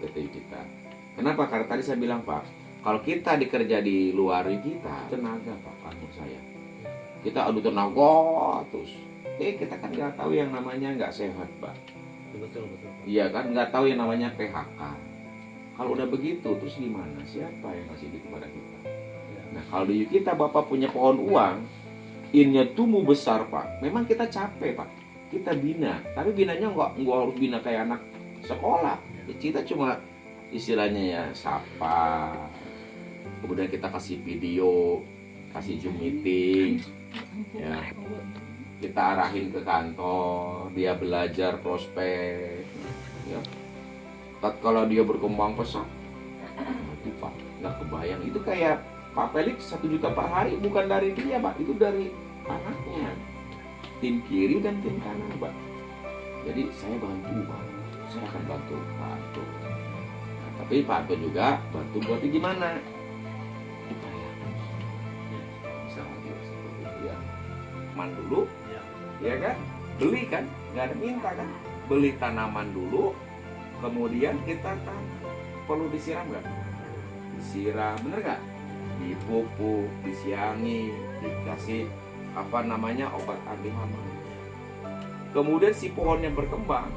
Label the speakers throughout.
Speaker 1: PT kita. Kenapa? Karena tadi saya bilang Pak, kalau kita dikerja di luar kita tenaga Pak, menurut saya. Kita adu tenaga terus. Kita kan nggak tahu yang namanya nggak sehat Pak.
Speaker 2: Betul, betul.
Speaker 1: Iya kan, nggak tahu yang namanya PHK. Kalau udah begitu, terus gimana? Siapa yang ngasih duit kepada kita? Nah, kalau di kita Bapak punya pohon uang, innya tumbuh besar Pak. Memang kita capek Pak. Kita bina, tapi binanya nggak harus bina kayak anak sekolah. Kita cuma istilahnya ya sapa. Kemudian kita kasih video, kasih Zoom meeting, ya. Kita arahin ke kantor, dia belajar prospek, ya. Kalau dia berkembang pesat, itu Pak, nggak kebayang. Itu kayak Pak Felix 1 juta per hari bukan dari dia Pak, itu dari anaknya. Tim kiri dan tim kanan Pak. Jadi saya bantu Pak, saya akan bantu Pak Anto. Nah, tapi Pak Anto juga bantu buatnya gimana? Upayakan. Misalnya seperti itu ya. Man dulu, ya kan? Beli kan? Nggak ada minta kan? Beli tanaman dulu, kemudian kita kan perlu disiram nggak? Disiram, bener nggak? Dipupuk, disiangi, dikasih obat anti hama. Kemudian si pohonnya berkembang,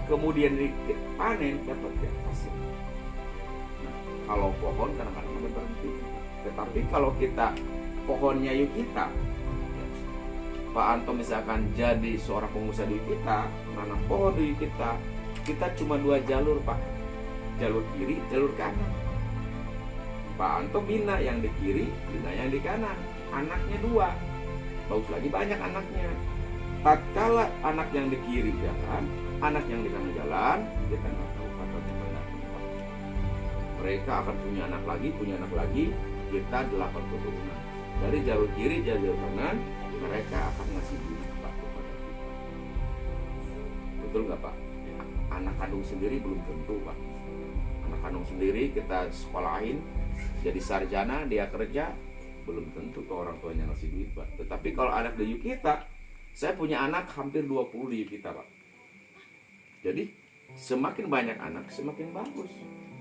Speaker 1: kemudian dipanen dapat ya hasil. Nah, kalau pohon kadang-kadang ada berhenti, tetapi kalau kita pohonnya yuk kita, ya, Pak Anto misalkan jadi seorang pengusaha di kita, nanam pohon di kita cuma 2 jalur Pak, jalur kiri, jalur kanan. Pak Anto bina yang di kiri, bina yang di kanan. Anaknya 2, bagus lagi banyak anaknya. Tatkala anak yang di kiri jalan, anak yang di kanan jalan, kita nggak tahu katanya mana. Mereka akan punya anak lagi, kita 8 keturunan. Dari jalur kiri, jalur kanan, mereka akan ngasih duit Pak kepada kita. Betul nggak Pak? Anak kandung sendiri belum tentu Pak. Anak kandung sendiri kita sekolahin, jadi sarjana, dia kerja, belum tentu ke orang tuanya ngasih duit Pak. Tetapi kalau anak di kita, saya punya anak hampir 20 di kita Pak. Jadi semakin banyak anak semakin bagus.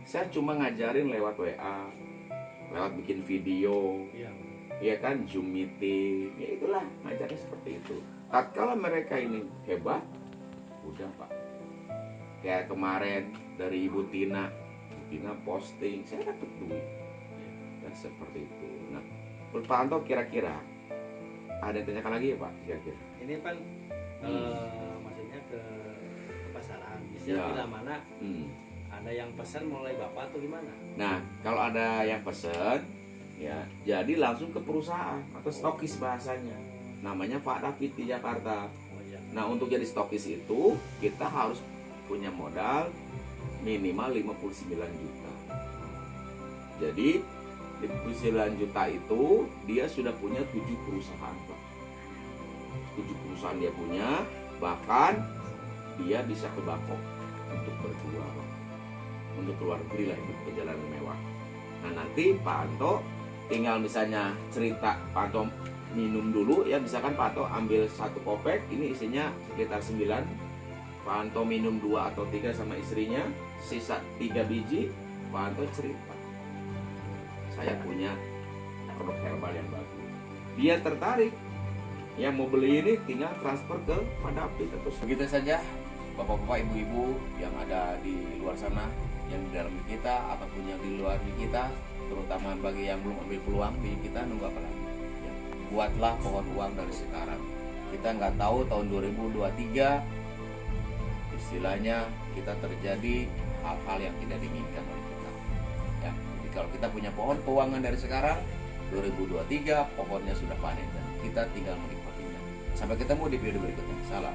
Speaker 1: Saya cuma ngajarin lewat WA, lewat bikin video, ya kan, Zoom meeting, ya itulah ngajarnya seperti itu. Tatkala mereka ini hebat, udah Pak. Kayak kemarin dari Ibu Tina posting, saya dapat duit, dan seperti itu. Nah, Pak Anto kira-kira ada yang tanyakan lagi ya Pak? Kira-kira
Speaker 2: Ini kan maksudnya ke pasaran. Misalnya bila mana ada yang pesan mulai Bapak atau gimana?
Speaker 1: Nah, kalau ada yang pesan, ya jadi langsung ke perusahaan atau stokis bahasanya. Namanya Pak David di Jakarta. Nah, untuk jadi stokis itu kita harus punya modal minimal 59 juta. Jadi 59 juta itu dia sudah punya 7 perusahaan Pak. 7 perusahaan dia punya, bahkan dia bisa ke Bangkok untuk berdua Pak. Untuk keluar negeri lah, itu perjalanan mewah. Nah, nanti Pak Anto tinggal misalnya cerita Pak Anto minum dulu ya, misalkan Pak Anto ambil 1 kopek, ini isinya sekitar 9. Pak Anto minum 2 atau 3 sama istrinya, sisa 3 biji, Pak Anto cerita, saya punya produk herbal yang bagus. Dia tertarik, yang mau beli ini tinggal transfer ke Pak David. Terus begitu saja Bapak-bapak, Ibu-ibu yang ada di luar sana, yang di dalam kita ataupun yang di luar di kita, terutama bagi yang belum ambil peluang di kita, nunggu apa lagi ya, buatlah pohon uang dari sekarang. Kita nggak tahu tahun 2023 istilahnya kita terjadi hal-hal yang tidak diinginkan oleh kita ya. Jadi kalau kita punya pohon keuangan dari sekarang, 2023 pohonnya sudah panen dan kita tinggal menikmatinya. Sampai ketemu di video berikutnya. Salam.